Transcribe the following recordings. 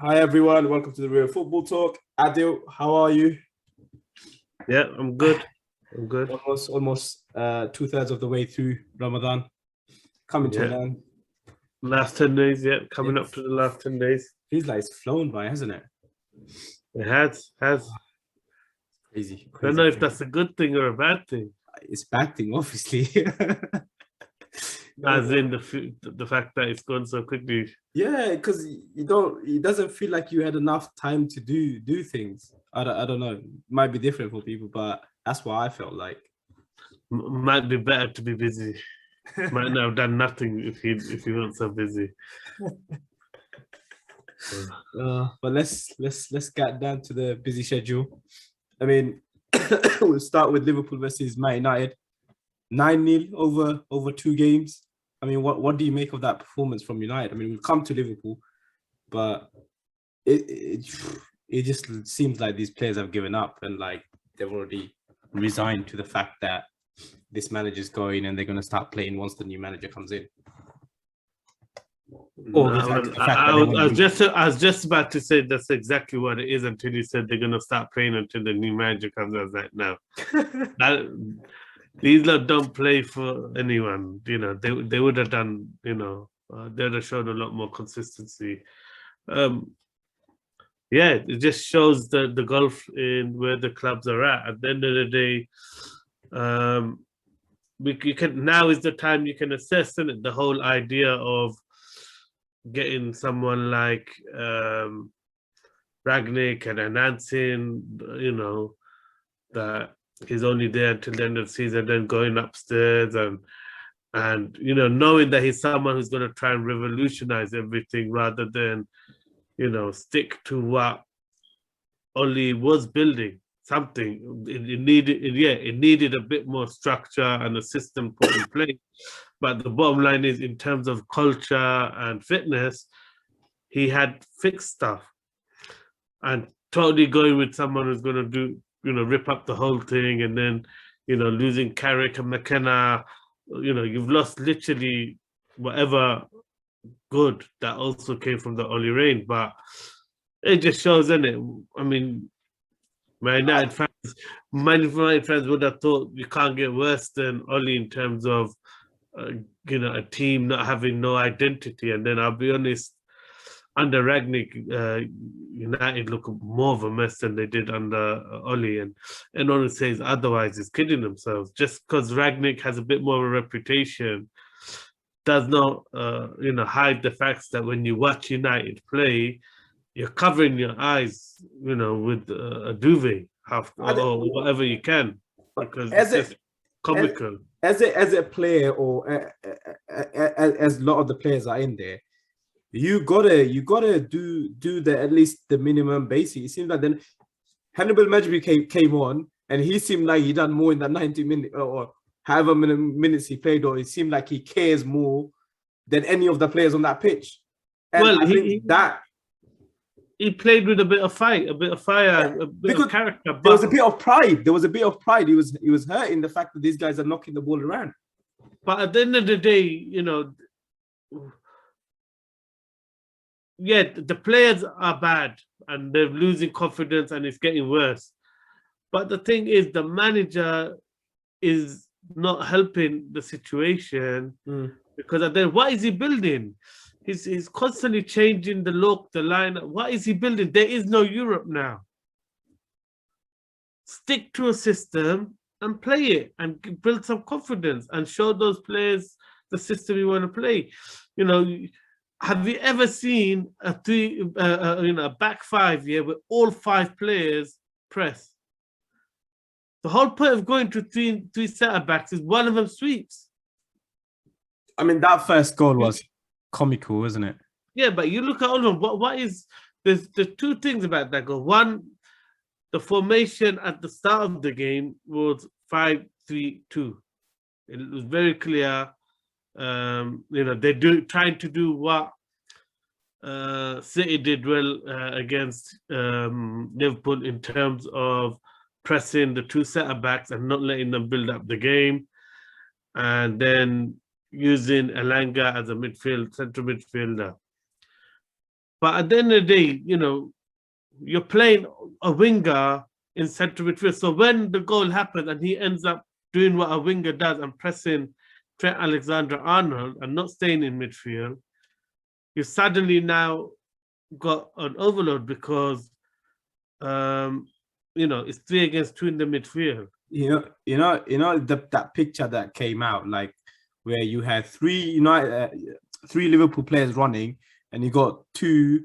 Hi everyone, welcome to the Real Football Talk. Adil, how are you? Yeah, I'm good. I'm good. Almost 2/3 of the way through Ramadan, coming to an Yeah. end. Last 10 days, yeah, coming up to the last 10 days. Feels like it's flown by, hasn't it? It has. Crazy. I don't know if that's a good thing or a bad thing. It's bad thing, obviously. As in the fact that it's gone so quickly. Yeah, because it doesn't feel like you had enough time to do things. I don't know. It might be different for people, but that's what I felt like. Might be better to be busy. Might not have done nothing if he weren't so busy. But let's get down to the busy schedule. I mean, we'll start with Liverpool versus Man United. 9-0 over 2 games. I mean, what do you make of that performance from United? I mean, we've come to Liverpool, but it just seems like these players have given up and like they've already resigned to the fact that this manager's going and they're going to start playing once the new manager comes in. I was just about to say that's exactly what it is until you said they're going to start playing until the new manager comes. I was like, no. These lot don't play for anyone, they would have done, they would have shown a lot more consistency. It just shows the gulf in where the clubs are at. At the end of the day, now is the time you can assess, isn't it? The whole idea of getting someone like Ragnick and announcing, that he's only there until the end of the season, then going upstairs and knowing that he's someone who's going to try and revolutionize everything rather than, stick to what Oli was building. Something it needed a bit more structure and a system put in place. But the bottom line is, in terms of culture and fitness, he had fixed stuff. And totally going with someone who's going to do, rip up the whole thing, and then, losing Carrick and McKenna, you've lost literally whatever good that also came from the Oli reign. But it just shows, isn't it? I mean, Man United fans would have thought you can't get worse than Oli in terms of, a team not having no identity. And then I'll be honest, under Ragnick, United look more of a mess than they did under Oli, and anyone who says otherwise is kidding themselves. Just because Ragnick has a bit more of a reputation does not, hide the facts that when you watch United play, you're covering your eyes, with a duvet or whatever you can, because it's just comical. As a player, or as a lot of the players are in there, you gotta do the at least the minimum basic. It seems like then Hannibal Mejbri came on and he seemed like he done more in that 90 minutes or however many minutes he played, or it seemed like he cares more than any of the players on that pitch. And he played with a bit of fight, a bit of fire, a bit of character. There was a bit of pride. He was hurting the fact that these guys are knocking the ball around. But at the end of the day, the players are bad and they're losing confidence and it's getting worse. But the thing is, the manager is not helping the situation because then what is he building? He's constantly changing the look, the line. What is he building? There is no Europe now. Stick to a system and play it and build some confidence and show those players the system you want to play. Have you ever seen a back five where all 5 players press? The whole point of going to three centre backs is one of them sweeps. I mean, that first goal was comical, isn't it? Yeah, but you look at all of them. What is there's 2 things about that goal. One, the formation at the start of the game was 5-3-2. It was very clear. They're trying to do what City did well against Liverpool in terms of pressing the 2 centre backs and not letting them build up the game, and then using Elanga as a central midfielder. But at the end of the day, you're playing a winger in central midfield. So when the goal happens and he ends up doing what a winger does and pressing Trent Alexander-Arnold and not staying in midfield, you suddenly now got an overload because it's 3 against 2 in the midfield. That picture that came out, like where you had three Liverpool players running, and you got 2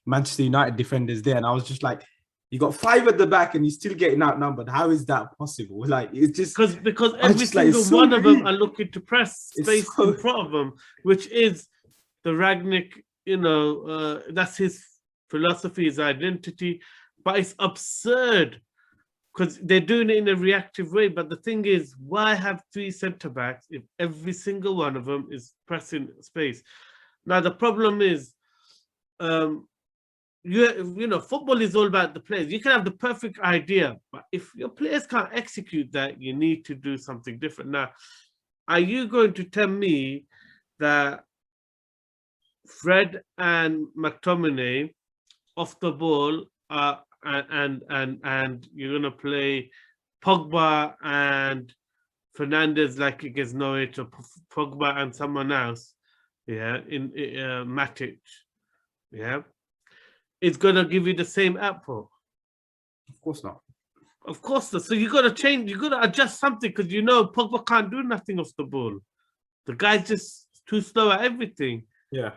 Manchester United defenders there, and I was just like, you got 5 at the back and you're still getting outnumbered. How is that possible? Like, it's just because every single one of them are looking to press space in front of them, which is the Rangnick. That's his philosophy, his identity. But it's absurd because they're doing it in a reactive way. But the thing is, why have 3 centre backs if every single one of them is pressing space? Now the problem is, football is all about the players. You can have the perfect idea, but if your players can't execute that, you need to do something different. Now, are you going to tell me that Fred and McTominay off the ball and you're going to play Pogba and Fernandes like against Norwich, or Pogba and someone else, in Matic, it's going to give you the same output? Of course not. Of course not. So you got to change, you got to adjust something, because Pogba can't do nothing off the ball. The guy's just too slow at everything. Yeah.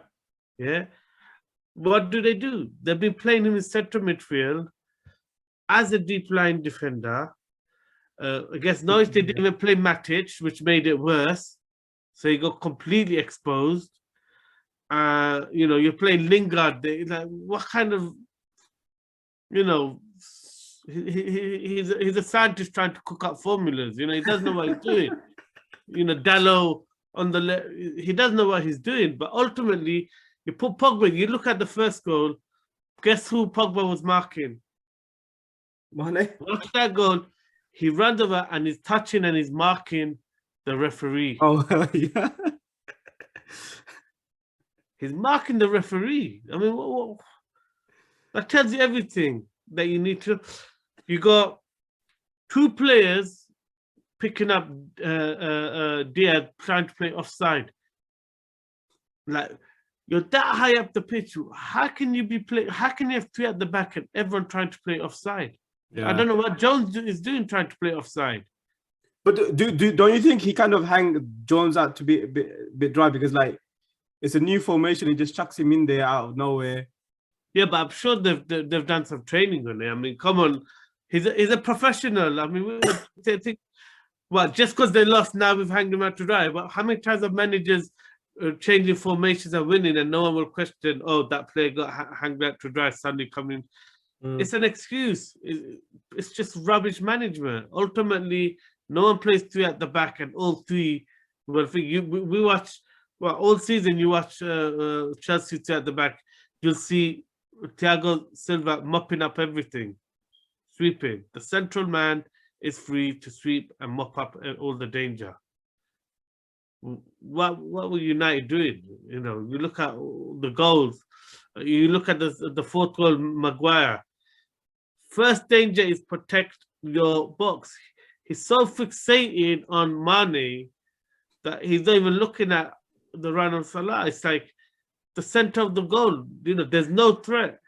What do? They've been playing him in central midfield as a deep line defender. Against Norwich, they didn't even play Matic, which made it worse. So he got completely exposed. You're playing Lingard. Like, what kind of, he's a scientist trying to cook up formulas. He doesn't know what he's doing. Dalot on the left, he doesn't know what he's doing. But ultimately, you put Pogba, you look at the first goal, guess who Pogba was marking? Mane. Watch that goal. He runs over and he's touching and he's marking the referee. Oh, yeah. He's marking the referee. I mean, what? That tells you everything that you need to. You got 2 players picking up Diaz trying to play offside. Like, you're that high up the pitch. How can you How can you have 3 at the back and everyone trying to play offside? Yeah. I don't know what Jones is doing trying to play offside. But don't you think he kind of hang Jones out to be a bit dry, because like it's a new formation, he just chucks him in there out of nowhere? Yeah, but I'm sure they've done some training on it. I mean, come on, he's a professional. I mean, we think, well, just because they lost now we've hanged him out to dry. But how many times have managers changing formations and winning, and no one will question, oh, that player got hanged out to dry, suddenly coming. It's an excuse. It's just rubbish management. Ultimately, no one plays 3 at the back, and all 3. Well, we watch. Well, all season you watch Chelsea 3 at the back. You'll see Thiago Silva mopping up everything, sweeping. The central man is free to sweep and mop up all the danger. What were United doing? You look at the goals. You look at the 4th goal, Maguire. First danger is protect your box. He's so fixated on Mane that he's not even looking at the run of Salah. It's like the center of the goal. There's no threat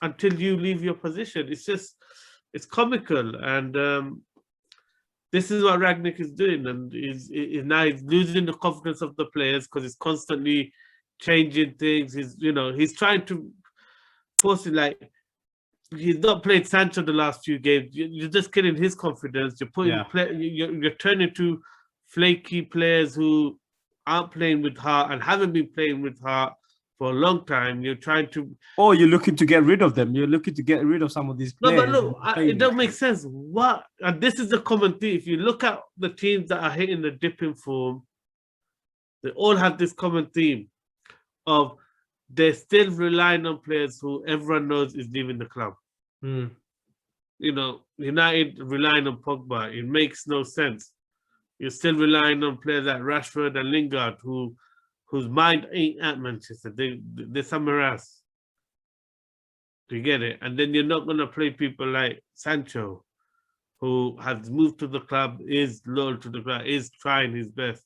until you leave your position. It's comical. And this is what Rangnick is doing. And now he's losing the confidence of the players because he's constantly changing things. He's trying to force it. Like, he's not played Sancho the last few games. You're just killing his confidence. You're turning to flaky players who aren't playing with heart and haven't been playing with heart for a long time. You're trying to... Or you're looking to get rid of them. You're looking to get rid of some of these players. No, but look, it don't make sense. What? And this is the common thing. If you look at the teams that are hitting the dip in form, they all have this common theme of they're still relying on players who everyone knows is leaving the club. United relying on Pogba. It makes no sense. You're still relying on players like Rashford and Lingard who whose mind ain't at Manchester. They're somewhere else. Do you get it? And then you're not gonna play people like Sancho, who has moved to the club, is loyal to the club, is trying his best.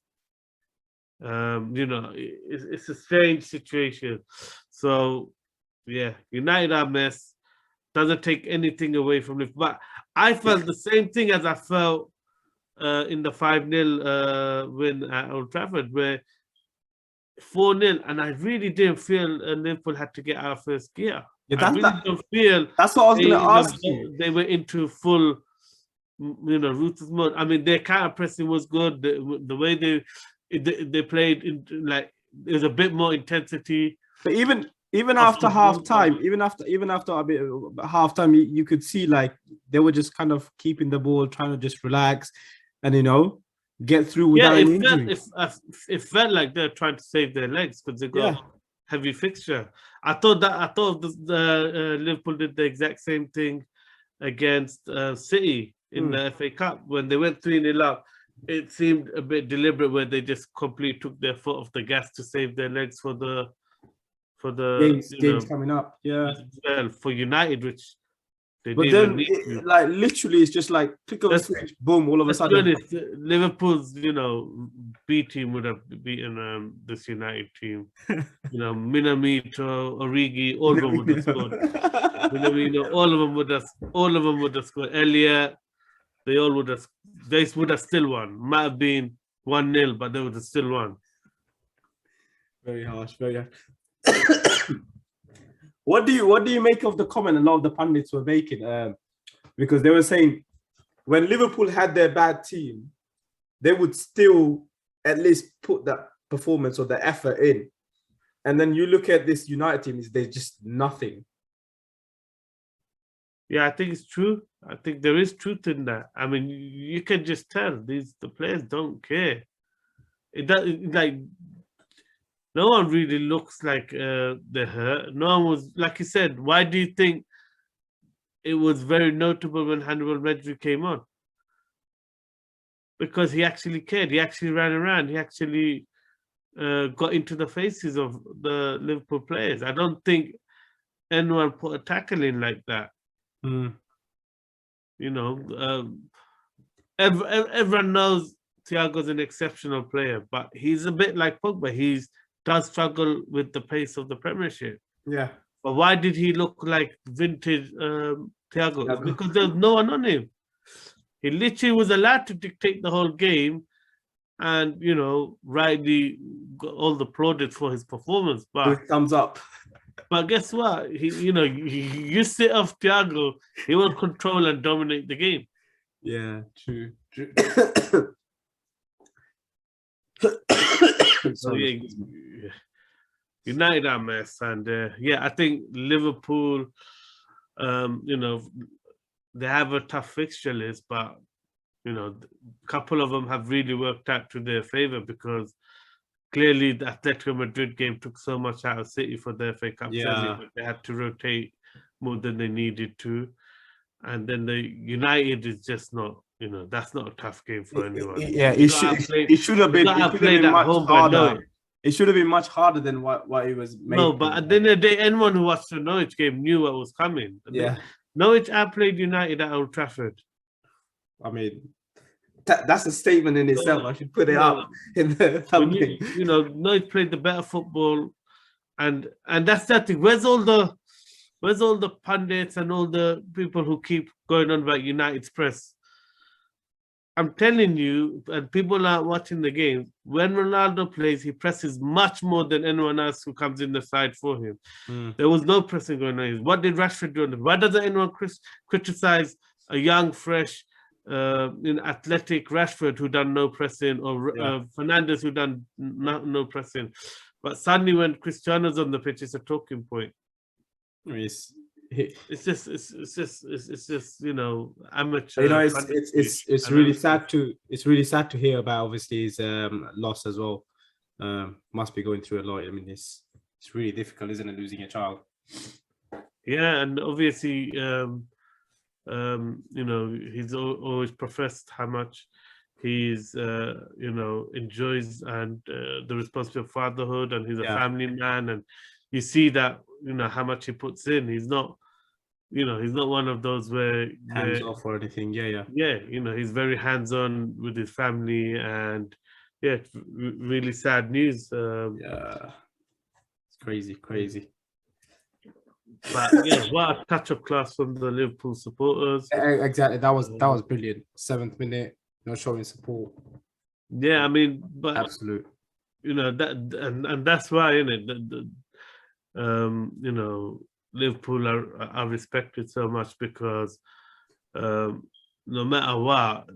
You know, it's a strange situation. So yeah, United are a mess. Doesn't take anything away from it. But I felt the same thing as I felt in the 5-0 win at Old Trafford, where 4-0, and I really didn't feel Liverpool had to get out of first gear. Yeah, I really don't feel that's what I was going to ask you. they were into full, you know, ruthless mode. I mean, their counter pressing was good. The way they played, like, there's a bit more intensity. But even after half time, even after a bit half time, you could see like they were just kind of keeping the ball, trying to just relax, and get through without any injury. It felt like they're trying to save their legs because they got heavy fixture. I thought the Liverpool did the exact same thing against City in the FA Cup when they went 3-0 up. It seemed a bit deliberate where they just completely took their foot off the gas to save their legs for the games coming up. Yeah. Well, for United, which they but didn't then need to. Like literally it's just like click of a switch, boom, all of a sudden. Honest, Liverpool's, B team would have beaten this United team. Minamino, Origi, all of them would have scored. Minamino, all of them would have scored. Elliott, they would have still won. Might have been 1-0, but they would have still won. Very harsh, very harsh. What do you make of the comment a lot of the pundits were making? Because they were saying when Liverpool had their bad team, they would still at least put that performance or the effort in. And then you look at this United team, there's just nothing. Yeah, I think it's true. I think there is truth in that. I mean, you can just tell the players don't care. It does, like, no one really looks like they're hurt. No one was, like you said, why do you think it was very notable when Hannibal Mejbri came on? Because he actually cared. He actually ran around. He actually got into the faces of the Liverpool players. I don't think anyone put a tackle in like that. Everyone knows Thiago's an exceptional player, but he's a bit like Pogba. He does struggle with the pace of the Premiership. Yeah. But why did he look like vintage Thiago? It's because there's no one on him. He literally was allowed to dictate the whole game and, rightly got all the plaudits for his performance. But thumbs up. But guess what? You sit off Thiago, he will control and dominate the game. Yeah, true. So United are a mess, and I think Liverpool, they have a tough fixture list, but a couple of them have really worked out to their favor because clearly the Atletico Madrid game took so much out of City for the FA Cup. Yeah. But they had to rotate more than they needed to, and then the United is just not. That's not a tough game for anyone. It should have been much harder. It should have been much harder than what it was made. No, but at the end of the day, anyone who watched the Norwich game knew what was coming. Yeah. Norwich outplayed United at Old Trafford. I mean, that's a statement in itself. I should put it up in the thumbnail. Norwich played the better football, and that's that thing. Where's all the pundits and all the people who keep going on about United's press? I'm telling you, and people are watching the game, when Ronaldo plays, he presses much more than anyone else who comes in the side for him. There was no pressing going on. What did Rashford do? Why doesn't anyone criticize a young, fresh, athletic Rashford who done no pressing, or Fernandes who done no pressing? But suddenly when Cristiano's on the pitch, it's a talking point. It's just amateur. It's really sad to hear about obviously his loss as well. Must be going through a lot. I mean, it's really difficult, isn't it, losing a child? Yeah, and obviously he's always professed how much he's enjoys and the responsibility of fatherhood, and he's a Yeah. family man, and you see that how much he puts in. He's not he's not one of those where Hands off or anything. Yeah. he's very hands-on with his family, and it's really sad news. Yeah. It's crazy. But yeah, what a touch of class from the Liverpool supporters. Exactly. That was brilliant. 7th minute, showing support. Yeah, I mean, but Absolute. that and that's why, Liverpool are respected so much, because no matter what,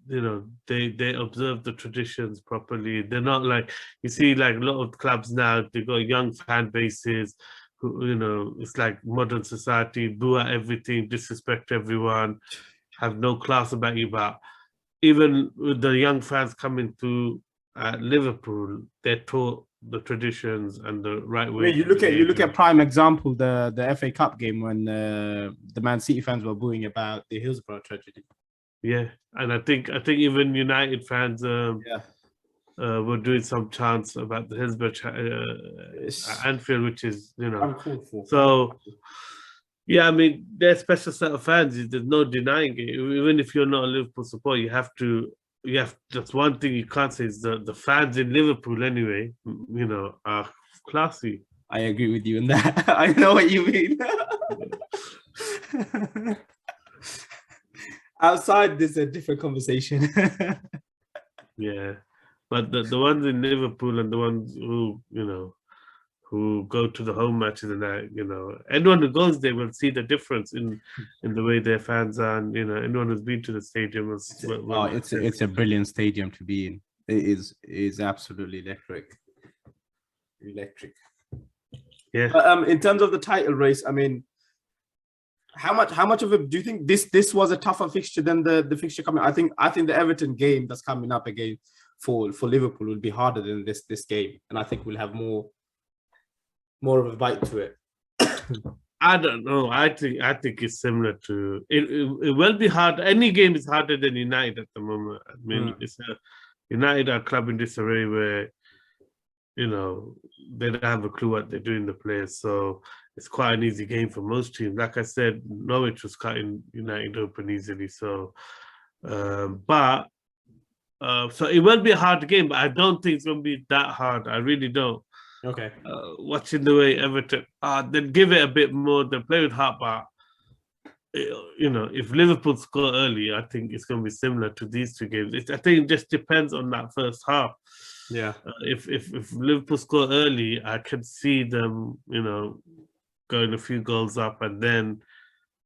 they observe the traditions properly. They're not like, you see, like a lot of clubs now, they got young fan bases who, it's like modern society, boo at everything, disrespect everyone, have no class about you. But even with the young fans coming through at Liverpool, they're taught the traditions and the right way. You look at prime example, the FA Cup game when the Man City fans were booing about the Hillsborough tragedy. Yeah, and I think even United fans were doing some chants about the Hillsborough at Anfield, which is uncalled for. So yeah, I mean, they're a special set of fans. There's no denying it. Even if you're not a Liverpool supporter, you have that's one thing you can't say is the fans in Liverpool anyway, are classy. I agree with you in that. I know what you mean. Outside, there's a different conversation. Yeah, but the ones in Liverpool and the ones who go to the home matches and that, anyone who goes there will see the difference in the way their fans are, and anyone who's been to the stadium it's a brilliant stadium to be in. It is absolutely electric. Yeah. But, in terms of the title race, I mean, how much of it do you think this was a tougher fixture than the fixture coming? I think the Everton game that's coming up again for Liverpool will be harder than this game, and I think we'll have more of a bite to it. I don't know. I think it's similar to it. It will be hard. Any game is harder than United at the moment. I mean, United are a club in disarray where they don't have a clue what they're doing, the players. So it's quite an easy game for most teams. Like I said, Norwich was cutting United open easily. So, so it will be a hard game, but I don't think it's going to be that hard. I really don't. Okay. Watching the way Everton, they'd give it a bit more. They play with heart, but if Liverpool score early, I think it's going to be similar to these two games. I think it just depends on that first half. Yeah. If Liverpool score early, I could see them, going a few goals up and then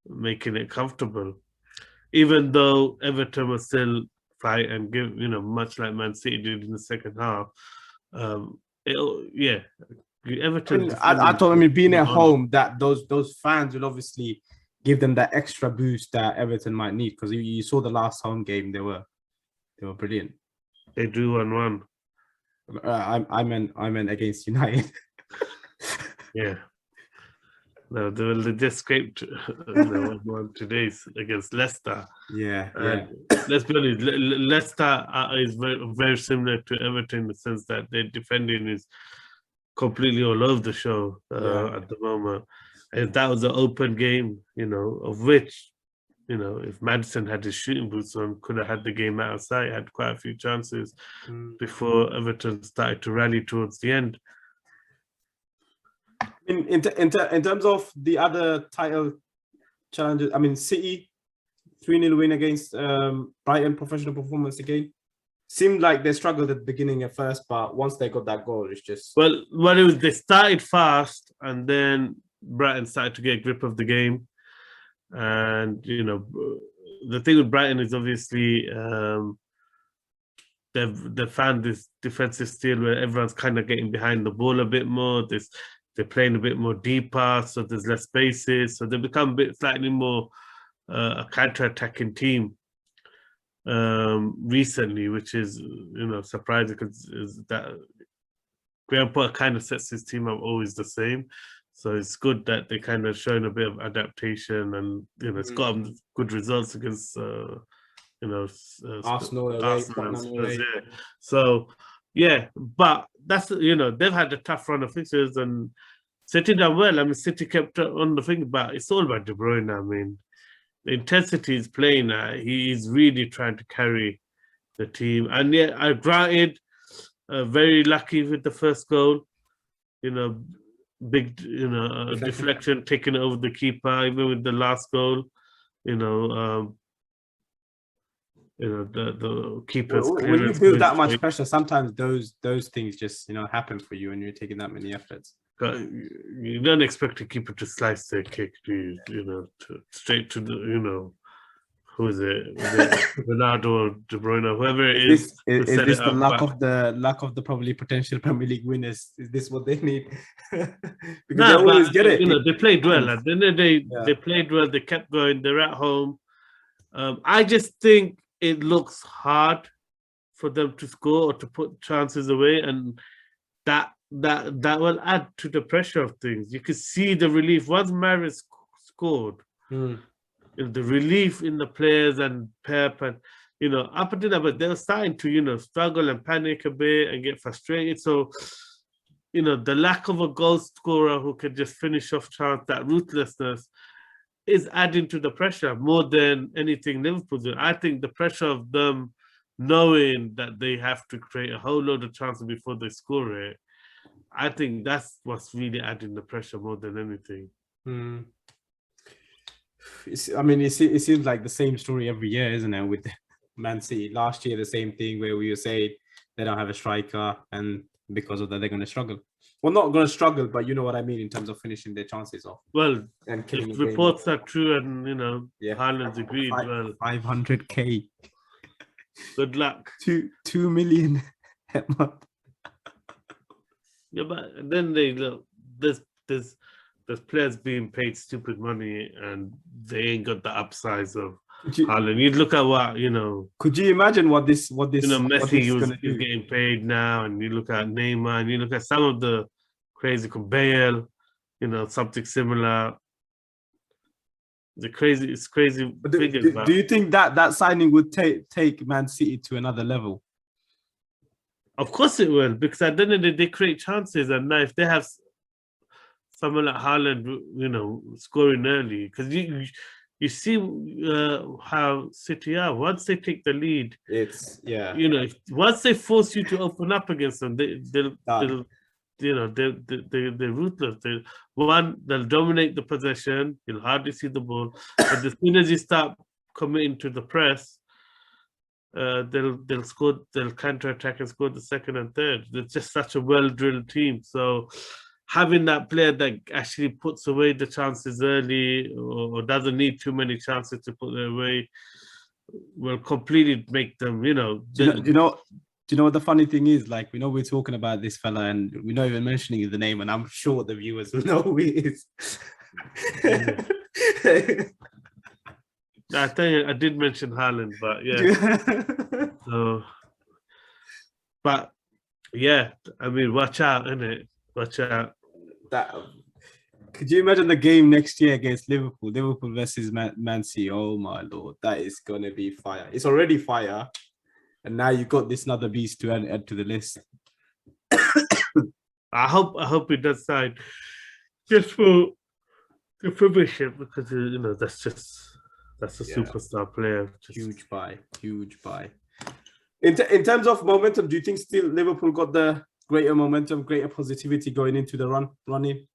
making it comfortable. Even though Everton will still fight and give, much like Man City did in the second half. Everton. I thought, being at home, that those fans will obviously give them that extra boost that Everton might need, because you saw the last home game, they were brilliant. They drew 1-1. I meant against United. Yeah. No, they just scraped 1-1 today against Leicester. Yeah. Let's be honest, Leicester is very, very similar to Everton in the sense that their defending is completely all over the show at the moment. And that was an open game, of which, if Maddison had his shooting boots on, could have had the game outside, had quite a few chances before Everton started to rally towards the end. In terms of the other title challenges, I mean, City 3-0 win against Brighton, professional performance again. Seemed like they struggled at the beginning at first, but once they got that goal, it's just they started fast, and then Brighton started to get a grip of the game. And the thing with Brighton is obviously they've found this defensive steel where everyone's kind of getting behind the ball a bit more. They're playing a bit more deeper, so there's less spaces. So they become a bit slightly more a counter-attacking team recently, which is surprising, because that Graham Potter kind of sets his team up always the same. So it's good that they kind of showing a bit of adaptation, and it's got good results against you know, Arsenal away, Arsenal and Tottenham Spurs, away. yeah. So yeah, but that's, you know, they've had a tough run of fixtures and City done well. I mean, City kept on the thing, but it's all about De Bruyne. I mean, the intensity he's playing at, he's really trying to carry the team. And yeah, I granted, very lucky with the first goal. You know, big, you know, deflection taking over the keeper. Even with the last goal, you know, the keeper's When you clearance. build that much pressure, sometimes those things just, you know, happen for you, and you're taking that many efforts. You don't expect a keeper to slice their kick, do you? You know, straight to the, you know, who is it? Ronaldo or De Bruyne, whoever it is. Is this the luck of the probably potential Premier League winners? Is this what they need? Because they always get it. You know, they played well. At the end of the day, Yeah. they played well. They kept going. They're at home. I just think it looks hard for them to score or to put chances away, and that will add to the pressure of things. You could see the relief once Mahrez scored. The relief in the players and Pep, and you know, up until that, but they were starting to, you know, struggle and panic a bit and get frustrated. So, you know, the lack of a goal scorer who can just finish off chance, that ruthlessness, is adding to the pressure more than anything Liverpool do. I think the pressure of them knowing that they have to create a whole load of chances before they score it, I think that's what's really adding the pressure more than anything. I mean, it seems like the same story every year, isn't it? With Man City last year, the same thing where we were saying they don't have a striker, and because of that, they're going to struggle. Well, not going to struggle, but you know what I mean in terms of finishing their chances off. Well, and if reports are true, and you know, Haaland's agreed. 500K. Good luck. 2 million a month. Yeah, but then they look. There's players being paid stupid money, and they ain't got the upsides of Haaland. You look at what, you know. Could you imagine what this? You know, Messi is getting paid now, and you look at Neymar, and you look at some of the crazy Bale, you know, something similar. It's crazy figures. Do you think that signing would take Man City to another level? Of course it will, because at the end of the day, they create chances, and now if they have someone like Haaland, you know, scoring early, because you see how City are. Once they take the lead, you know, once they force you to open up against them, they'll you know, they're ruthless. They'll dominate the possession. You'll hardly see the ball, but as soon as you start committing to the press, they'll score. They'll counter attack and score the second and third. They're just such a well drilled team. So having that player that actually puts away the chances early, or doesn't need too many chances to put them away, will completely make them, you know. Do you know what the funny thing is? Like, we know we're talking about this fella, and we're not even mentioning the name, and I'm sure the viewers will know who he is. I tell you, I did mention Haaland, but yeah. So, but yeah, I mean, watch out, innit? Watch out. Could you imagine the game next year against Liverpool? Liverpool versus Man City. Oh my Lord, that is gonna be fire. It's already fire, and now you got this another beast to add to the list. I hope it does sign just for the Premiership, because you know that's a superstar player. Huge buy. In terms of momentum, do you think still Liverpool got the greater momentum, greater positivity going into the run in?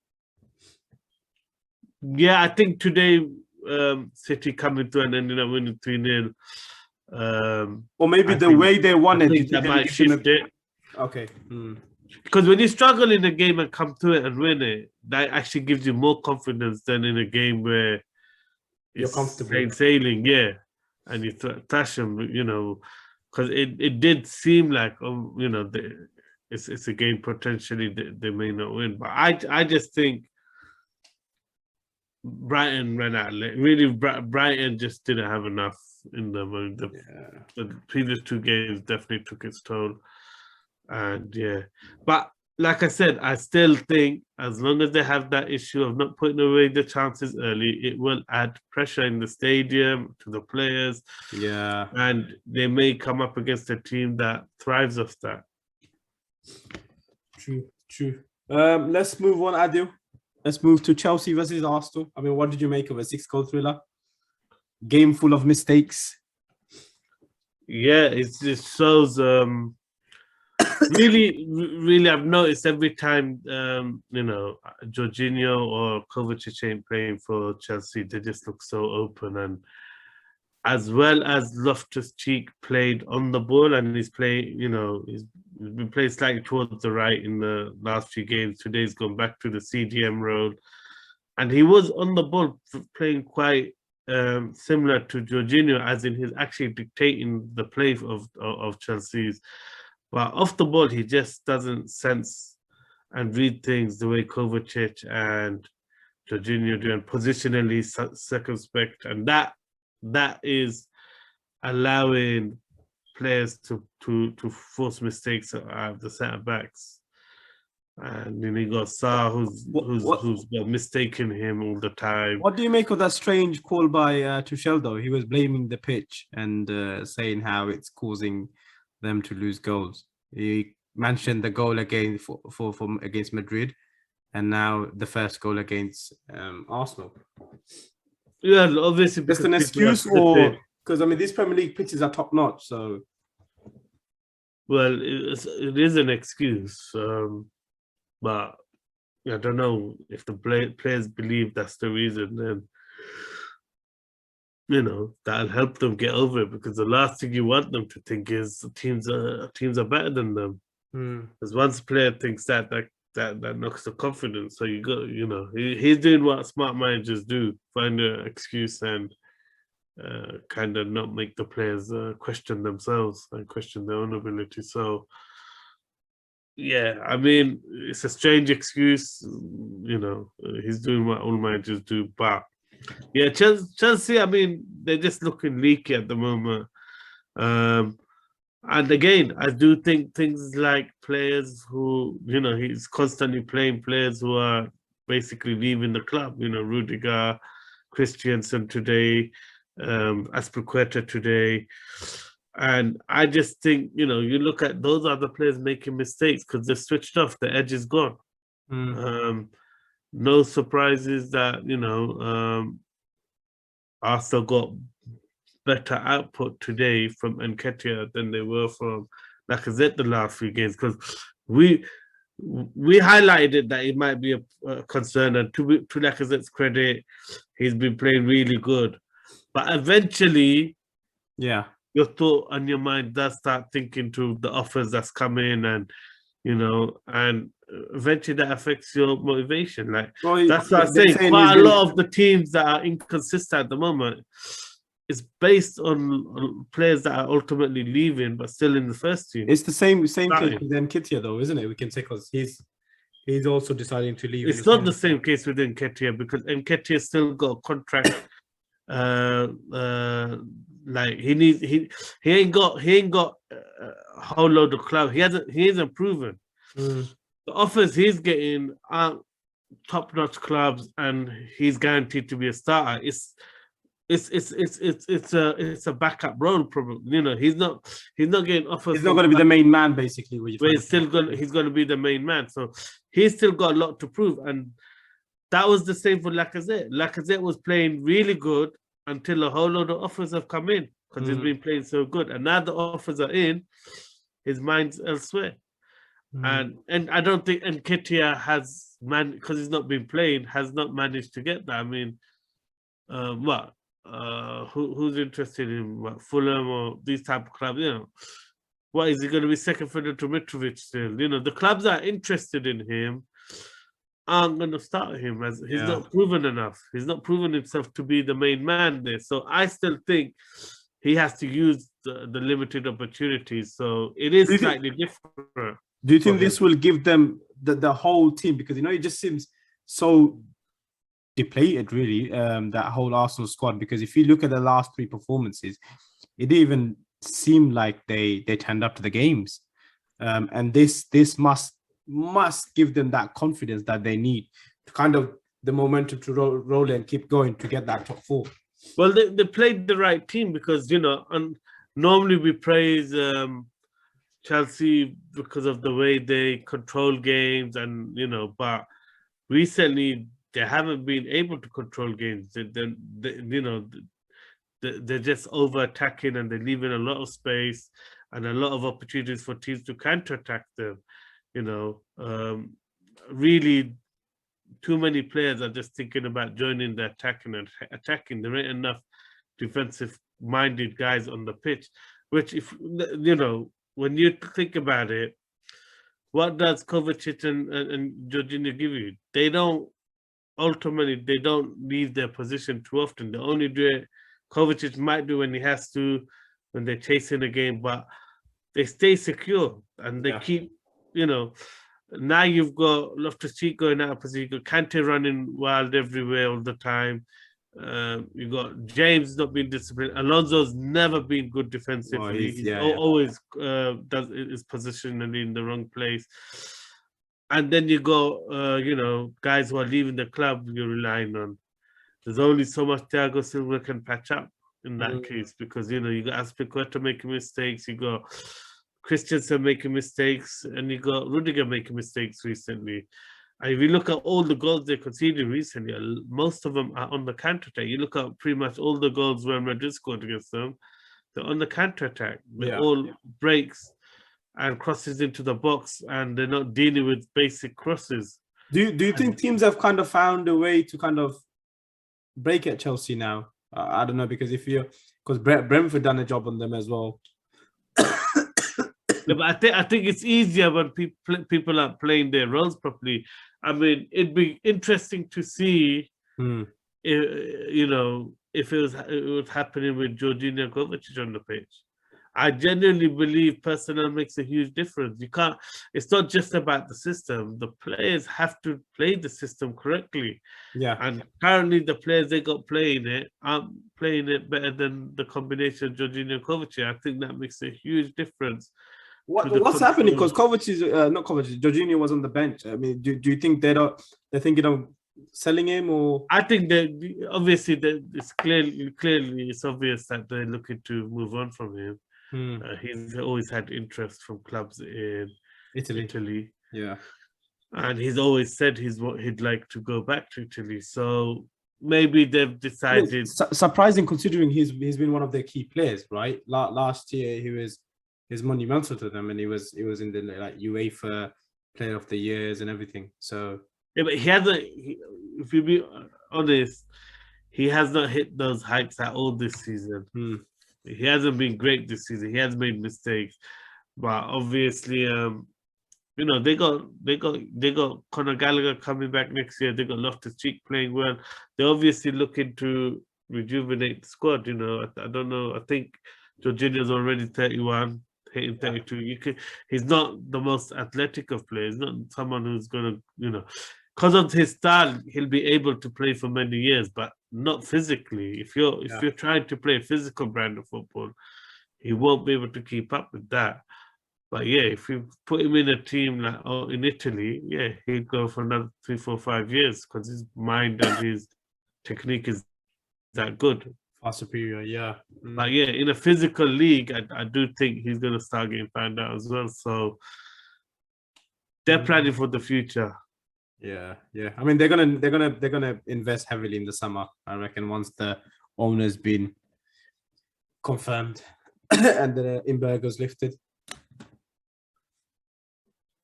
Yeah, I think today City coming to an end, winning 3-0. Or maybe the way they won it. That might shift it. Okay. Because when you struggle in a game and come to it and win it, that actually gives you more confidence than in a game where you're comfortable. Plain sailing, yeah, and you thrash them, you know, because it did seem like, you know, it's a game potentially they may not win. But I just think Brighton ran out. Really, Brighton just didn't have enough in them. I mean, the previous two games definitely took its toll. And yeah, but like I said, I still think as long as they have that issue of not putting away the chances early, it will add pressure in the stadium to the players, Yeah, and they may come up against a team that thrives off that. true. Let's move on, Adil. Let's move to Chelsea versus Arsenal. I mean, what did you make of a 6-goal thriller? Game full of mistakes. Yeah, it just shows. Really, I've noticed every time Jorginho or Kovacic ain't playing for Chelsea, they just look so open. And as well as Loftus-Cheek played on the ball, and he's playing, he's been playing slightly towards the right in the last few games. Today he's gone back to the CDM role, and he was on the ball playing quite similar to Jorginho, as in he's actually dictating the play of Chelsea's. But off the ball, he just doesn't sense and read things the way Kovacic and Jorginho do, and positionally circumspect, and that is allowing players to force mistakes out of the centre backs. And then you got Sarr, who's got mistaken him all the time. What do you make of that strange call by Tuchel, though? He was blaming the pitch and saying how it's causing them to lose goals. He mentioned the goal again against Madrid, and now the first goal against Arsenal. Yeah, obviously. Just an excuse, or because I mean these Premier League pitches are top notch. So, well, it is an excuse, but I don't know if the players believe that's the reason. Then that'll help them get over it, because the last thing you want them to think is teams are better than them. Because once a player thinks that knocks the confidence. So you go, he's doing what smart managers do: find an excuse and kind of not make the players question themselves and question their own ability. So yeah, I mean, it's a strange excuse. He's doing what all managers do, but. Yeah, Chelsea, I mean, they're just looking leaky at the moment. And again, I do think things like players who, he's constantly playing players who are basically leaving the club. Rudiger, Christiansen today, Aspilicueta today. And I just think, you look at those other players making mistakes because they're switched off. The edge is gone. No surprises that, Arsenal got better output today from Nketiah than they were from Lacazette the last few games, because we highlighted it that it might be a concern, and to Lacazette's credit, he's been playing really good. But eventually, yeah, your thought and your mind does start thinking to the offers that's coming, and and eventually that affects your motivation. That's what I'm saying. Quite a lot of the teams that are inconsistent at the moment is based on players that are ultimately leaving, but still in the first team. It's the same case with Nketiah, though, isn't it? We can say, because he's also deciding to leave. It's not the same case with Nketiah, because Nketiah still got a contract. He ain't got a whole load of clout. He hasn't proven. The offers he's getting aren't top-notch clubs, and he's guaranteed to be a starter. It's a backup role, probably. He's not getting offers. He's not going to be the main man, basically. But he's going to be the main man. So he's still got a lot to prove, and that was the same for Lacazette. Lacazette was playing really good until a whole load of offers have come in, because he's been playing so good, and now the offers are in, his mind's elsewhere. And I don't think Nketiah has because he's not been playing, has not managed to get that. I mean, who's interested in Fulham or these type of clubs? What is he going to be second fiddle to Mitrovic still? The clubs that are interested in him aren't going to start him, as he's not proven enough. He's not proven himself to be the main man there. So I still think he has to use the limited opportunities. So it is slightly different. Do you think this will give them the whole team? Because, it just seems so depleted, really, that whole Arsenal squad. Because if you look at the last 3 performances, it didn't even seem like they turned up to the games. And this must must give them that confidence that they need to kind of the momentum to roll and keep going to get that top 4. Well, they played the right team because, and normally we praise Chelsea because of the way they control games and, but recently they haven't been able to control games. They're just over-attacking and they're leaving a lot of space and a lot of opportunities for teams to counter-attack them. Really, too many players are just thinking about joining the attacking and attacking. There ain't enough defensive-minded guys on the pitch, which, if when you think about it, what does Kovacic and Jorginho give you? They don't leave their position too often. They only do it. Kovacic might do when he has to, when they're chasing the game, but they stay secure and they keep, now you've got Loftus-Cheek going out of position, you've got Kante running wild everywhere all the time. You've got James not being disciplined. Alonso's never been good defensively. He's always does his positioning in the wrong place. And then you got, guys who are leaving the club you're relying on. There's only so much Thiago Silva can patch up in that case because, you got Azpilicueta making mistakes, you got Christensen making mistakes, and you got Rudiger making mistakes recently. And if you look at all the goals they conceded recently, most of them are on the counter-attack. You look at pretty much all the goals Real Madrid scored against them, they're on the counter-attack. They're all breaks and crosses into the box, and they're not dealing with basic crosses. Do you think teams have kind of found a way to kind of break at Chelsea now? I don't know, because because Brentford done a job on them as well. Yeah, but I think it's easier when people are playing their roles properly. I mean, it'd be interesting to see, if it was happening with Jorginho and Kovacic on the pitch. I genuinely believe personnel makes a huge difference. You can't. It's not just about the system. The players have to play the system correctly. Yeah. And currently, the players they got playing it aren't playing it better than the combination of Jorginho and Kovacic. I think that makes a huge difference. What's happening? Because Jorginho was on the bench. I mean, do you think they're thinking of selling him, or? I think that obviously it's clearly it's obvious that they're looking to move on from him. He's always had interest from clubs in Italy. Yeah, and he's always said he'd like to go back to Italy. So maybe they've decided. Surprising considering he's been one of their key players, right? Last year he was monumental to them, and he was in the UEFA Player of the Years and everything. So yeah, but he hasn't. If you be honest, he has not hit those heights at all this season. He hasn't been great this season. He has made mistakes, but obviously, they got Conor Gallagher coming back next year. They got Loftus-Cheek playing well. They're obviously looking to rejuvenate the squad. I don't know. I think Jorginho's already 31, hitting 32. He's not the most athletic of players. Not someone who's gonna, because of his style, he'll be able to play for many years, but not physically. If you're trying to play a physical brand of football, he won't be able to keep up with that. But yeah, if you put him in a team like in Italy, he'd go for another 3, 4, 5 years because his mind and his technique is that good. Far superior, yeah. But yeah, in a physical league, I do think he's going to start getting found out as well. So they're planning for the future. Yeah. I mean, they're gonna invest heavily in the summer, I reckon, once the owner's been confirmed and the embargo's lifted.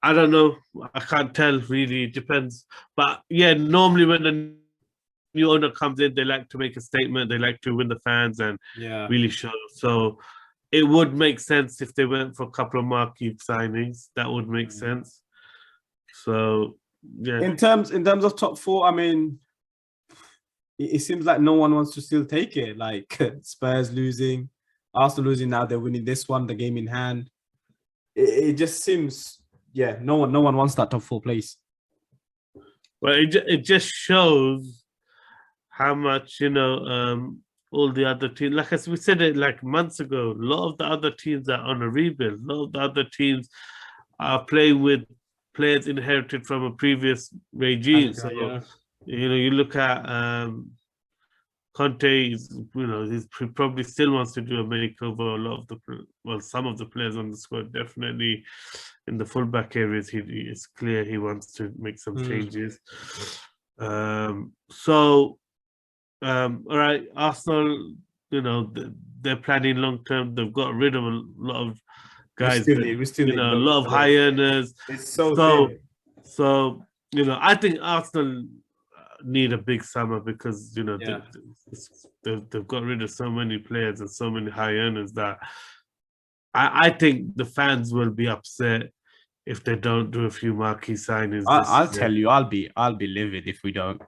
I don't know. I can't tell really. It depends. But yeah, normally when a new owner comes in, they like to make a statement. They like to win the fans and really show. So it would make sense if they went for a couple of marquee signings. That would make sense. So yeah. In terms of top 4, I mean, it seems like no one wants to still take it. Like Spurs losing, Arsenal losing, now they're winning this one, the game in hand. It just seems, no one wants that top 4 place. Well, it just shows how much all the other teams, like as we said it like months ago, a lot of the other teams are on a rebuild. A lot of the other teams are playing with players inherited from a previous regime. And, So yeah. you look at Conte is, he probably still wants to do a makeover. A lot of some of the players on the squad, definitely in the fullback areas, it's clear he wants to make some changes. All right, Arsenal, they're planning long term. They've got rid of a lot of guys, we still need a lot of high earners. It's so I think Arsenal need a big summer because they've got rid of so many players and so many high earners that I think the fans will be upset if they don't do a few marquee signings. I'll tell you, I'll be livid if we don't.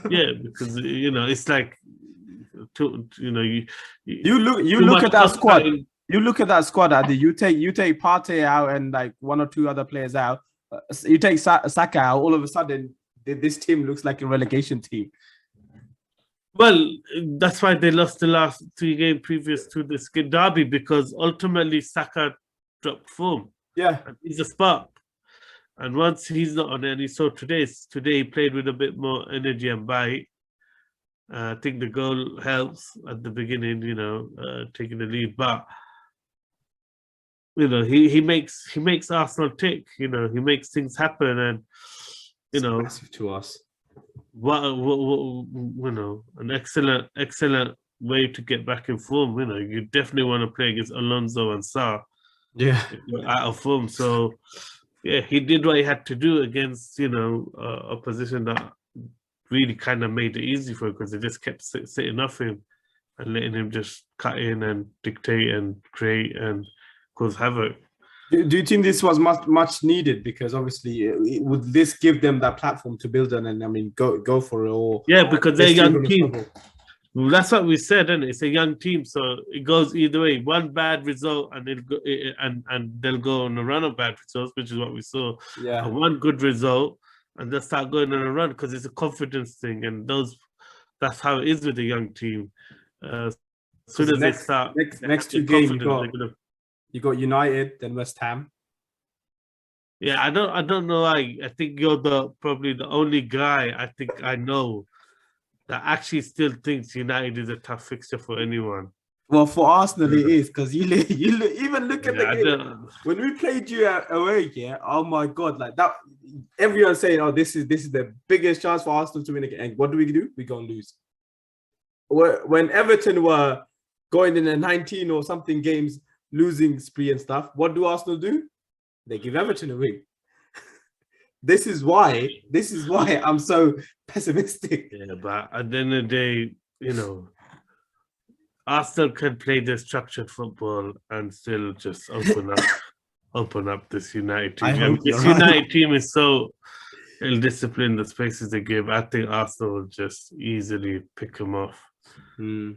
Yeah, because it's like you look at that squad. You look at that squad. You take Partey out and like one or two other players out. You take Saka out. All of a sudden, this team looks like a relegation team. Well, that's why they lost the last 3 games previous to the derby, because ultimately Saka dropped form. Yeah, he's a spark, and once he's not on any. So today he played with a bit more energy and bite. I think the goal helps at the beginning, taking the lead, but he makes Arsenal tick. He makes things happen, and it's massive to us. What an excellent way to get back in form. You definitely want to play against Alonso and Sarr. Yeah, out of form. So yeah, he did what he had to do against a position that really kind of made it easy for him, because they just kept sitting off him and letting him just cut in and dictate and create and cause havoc. Do you think this was much needed? Because obviously, would this give them that platform to build on and go for it? Or yeah, because they're a young team. Well, that's what we said, and it's a young team, so it goes either way. One bad result, and they'll go on a run of bad results, which is what we saw. Yeah, and one good result, and they'll start going on a run, because it's a confidence thing, and that's how it is with a young team. As soon as they start next 2 games, you got United, then West Ham. Yeah, I don't know. I think you're probably the only guy I think I know that actually still thinks United is a tough fixture for anyone. Well, for Arsenal it is, because you even look at the game. When we played you away, oh my God, like that, everyone's saying, oh, this is the biggest chance for Arsenal to win again. And what do? We go and lose. When Everton were going in a 19 or something games losing spree and stuff, what do Arsenal do? They give Everton a win. This is why I'm so pessimistic. Yeah, but at the end of the day, Arsenal can play their structured football and still just open up this United team. This United team is so ill-disciplined, the spaces they give. I think Arsenal will just easily pick them off. I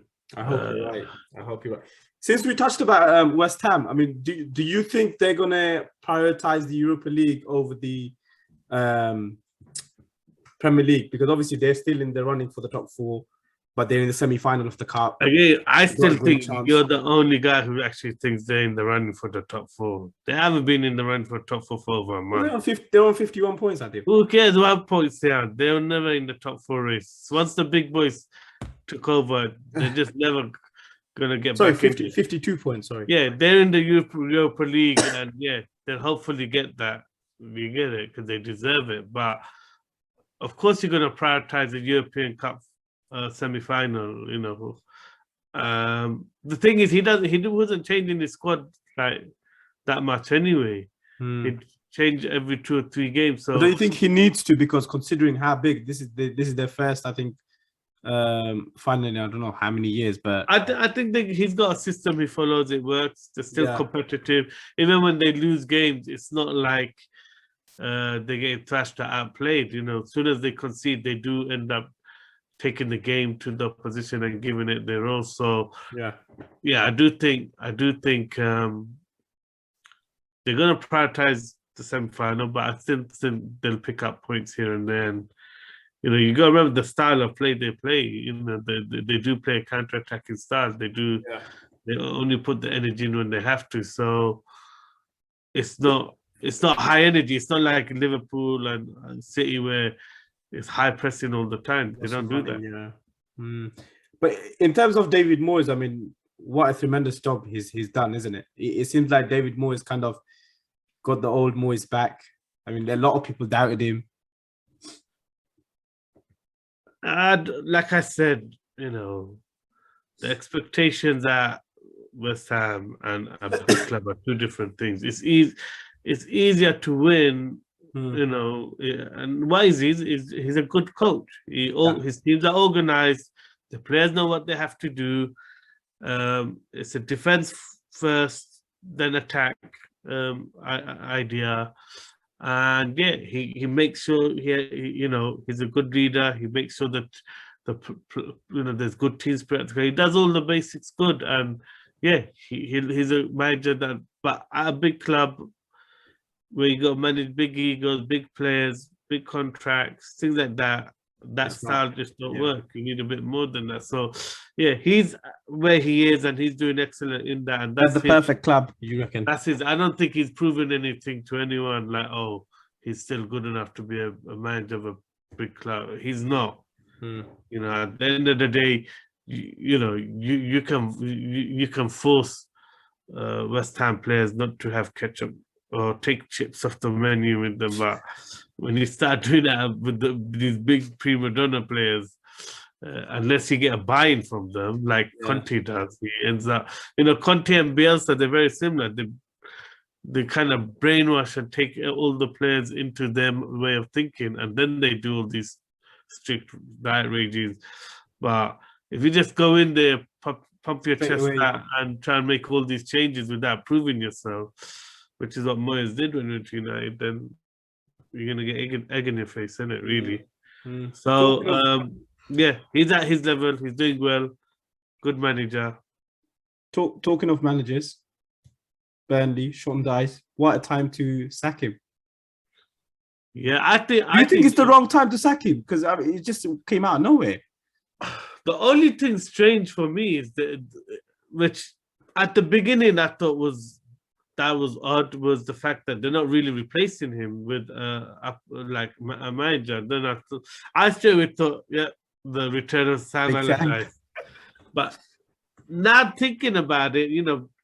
hope you're right. Since we touched about West Ham, I mean, do you think they're gonna prioritize the Europa League over the Premier League? Because obviously they're still in the running for the top 4, but they're in the semi-final of the cup. Again, I still think you're the only guy who actually thinks they're in the running for the top 4. They haven't been in the running for top 4 for over a month. They're on 51 points, I think. Who cares what points they are? They're never in the top 4 race. Once the big boys took over, they're just never gonna get back. 52 points. Sorry. Yeah, they're in the Europa League, and yeah, they'll hopefully get that. We get it because they deserve it. But of course, you're gonna prioritize the European Cup semi-final. The thing is, he wasn't changing his squad like that much anyway. He'd change every 2 or 3 games. So do you think he needs to? Because considering how big this is their first, I think. Finally, I don't know how many years, but I think he's got a system he follows. It works. They're still competitive. Even when they lose games, it's not like they get thrashed or outplayed. As soon as they concede, they do end up taking the game to the opposition and giving it their all. So I do think they're gonna prioritize the semi-final, but I still think they'll pick up points here and there. And, you got to remember the style of play they play. They do play a counter-attacking style. They do. They only put the energy in when they have to. So it's not it's not high energy. It's not like Liverpool and City where it's high pressing all the time. They don't do that. Yeah. But in terms of David Moyes, I mean, what a tremendous job he's done, isn't it? It seems like David Moyes kind of got the old Moyes back. I mean, a lot of people doubted him. Like I said, the expectations at West Ham and at the club are two different things. It's easier to win, and why is he's a good coach. His teams are organized. The players know what they have to do. It's a defense first, then attack idea. And yeah, he makes sure he's a good leader. He makes sure that there's good team spirit. He does all the basics good, and yeah, he's a manager that. But at a big club where you got to manage big egos, big players, big contracts, things like that, style just don't work. You need a bit more than that. So yeah, he's where he is, and he's doing excellent in that. And that's the perfect club, you reckon? That's his. I don't think he's proven anything to anyone like, oh, he's still good enough to be a manager of a big club. He's not. At the end of the day, you can force West Ham players not to have ketchup or take chips off the menu with them, but when you start doing that with these big prima donna players, unless you get a buy-in from them, like Conte does, he ends up. Conte and Bielsa, they're very similar. They kind of brainwash and take all the players into their way of thinking, and then they do all these strict diet regimes. But if you just go in there, pump your chest out, and try and make all these changes without proving yourself, which is what Moyes did when he went to United, then you're gonna get egg in your face, isn't it? Really. So yeah, he's at his level. He's doing well. Good manager. Talking of managers, Burnley, Sean Dyche. What a time to sack him. Yeah, I think it's the wrong time to sack him? Because it just came out of nowhere. The only thing strange for me is which at the beginning I thought was odd, was the fact that they're not really replacing him with a manager. Then I straight away thought, yeah, the return of Sam Allardyce. But now thinking about it,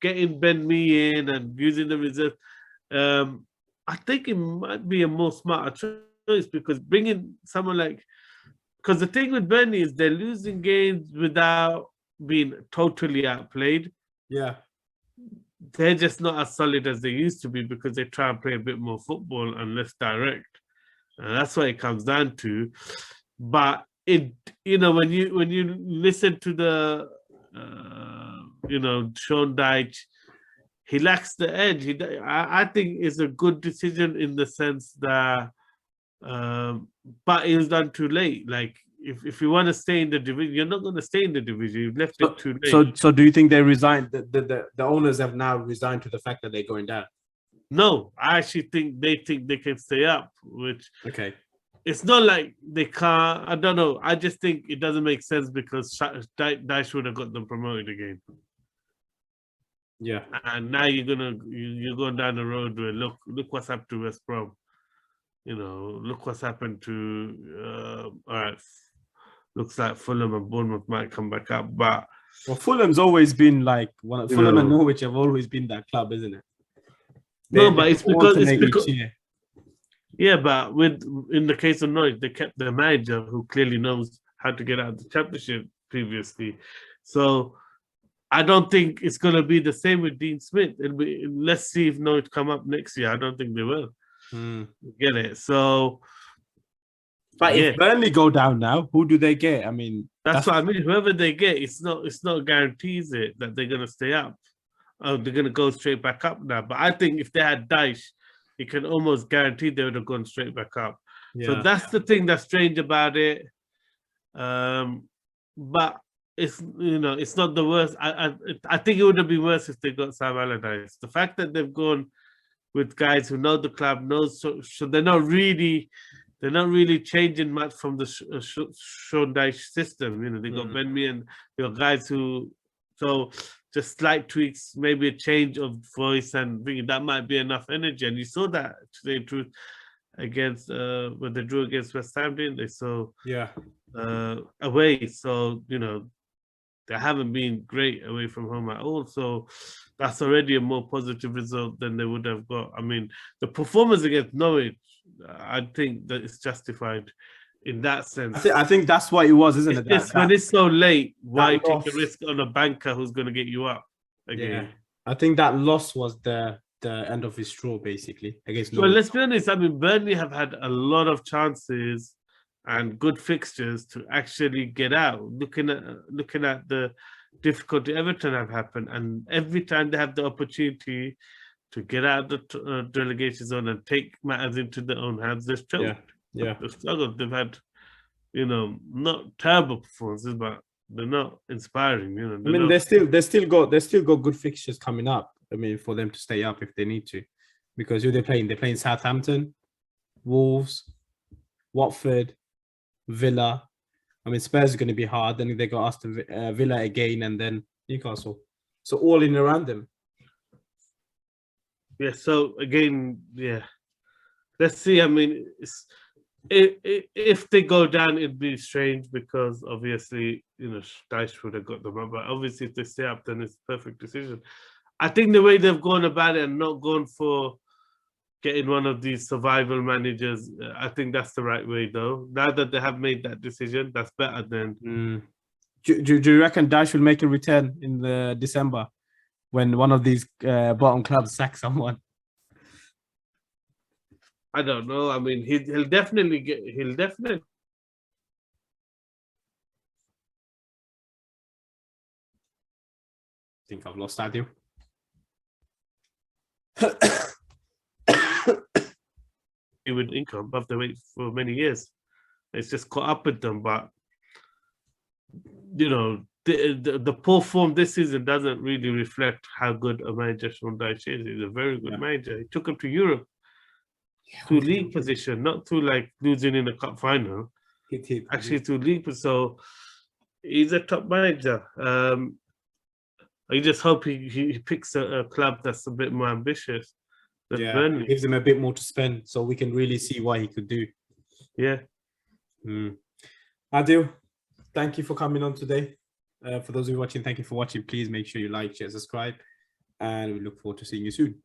getting Ben Mee in and using the reserve, I think it might be a more smarter choice, because bringing someone because the thing with Burnley is they're losing games without being totally outplayed. Yeah. They're just not as solid as they used to be, because they try and play a bit more football and less direct. And that's what it comes down to. But when you listen to the Sean Dyche, he lacks the edge. I think it's a good decision in the sense that but it was done too late. Like if you want to stay in the division, you're not going to stay in the division. You've left it too late. So do you think they resigned? The owners have now resigned to the fact that they're going down? No, I actually think they can stay up. Which it's not like they can't. I don't know. I just think it doesn't make sense, because Dyche would have got them promoted again. Yeah, and now you're going down the road where look what's happened to West Brom. Look what's happened to all right. Looks like Fulham and Bournemouth might come back up, but Fulham's always been like Fulham and Norwich have always been that club, isn't it? But it's because yeah, but in the case of Norwich, they kept their manager who clearly knows how to get out of the Championship previously. So I don't think it's going to be the same with Dean Smith. Let's see if Norwich come up next year. I don't think they will. Get it? So, but if Burnley go down now, who do they get? I mean, that's what I mean. Whoever they get, it's not guarantees it that they're going to stay up. Oh, they're going to go straight back up now. But I think if they had Dyche, you can almost guarantee they would have gone straight back up. Yeah. So that's the thing that's strange about it. But it's it's not the worst. I think it would have been worse if they got Sam Allardyce. The fact that they've gone with guys who know the club, so they're not really changing much from the Sean Dyche system. They got Ben Mee and they got guys who. So just slight tweaks, maybe a change of voice, and thinking that might be enough energy. And you saw that today, truth, against when they drew against West Ham, didn't they? So Yeah. away. So they haven't been great away from home at all. So that's already a more positive result than they would have got. I mean, the performance against Norwich, I think that it's justified in that sense. I think that's what it was, isn't it? It's when it's so late, why take loss. a risk on a banker who's going to get you up again? Yeah. I think that loss was the end of his straw, basically, against Well, Norwich. let's be honest. I mean, Burnley have had a lot of chances and good fixtures to actually get out. Looking at the difficulty Everton have happened, and every time they have the opportunity to get out of the relegation zone and take matters into their own hands, they've choked. Yeah. They've struggled. They've had, not terrible performances, but they're not inspiring. I mean, they still got good fixtures coming up. I mean, for them to stay up if they need to, because who they're playing? They're playing Southampton, Wolves, Watford, Villa. I mean, Spurs is going to be hard. Then they got Aston Villa again, and then Newcastle. So all in around them. Yeah. So again, yeah. Let's see. I mean, if they go down, it'd be strange because obviously, Dyche would have got them up. But obviously, if they stay up, then it's a perfect decision. I think the way they've gone about it and not gone for getting one of these survival managers, I think that's the right way, though. Now that they have made that decision, that's better than. Do you reckon Dyche will make a return in the December when one of these bottom clubs sacks someone? I don't know. I mean, he'll definitely get. He'll definitely. I think I've lost Adil. With income above the weight for many years. It's just caught up with them, but the poor form this season doesn't really reflect how good a manager Sean Dyche is. He's a very good manager. He took him to Europe, to league position, not to like losing in the cup final. Actually, to league. So he's a top manager. I just hope he picks a club that's a bit more ambitious. Yeah, gives him a bit more to spend, so we can really see what he could do. Yeah. Adil, thank you for coming on today. For those of you watching, thank you for watching. Please make sure you like, share, subscribe, and we look forward to seeing you soon.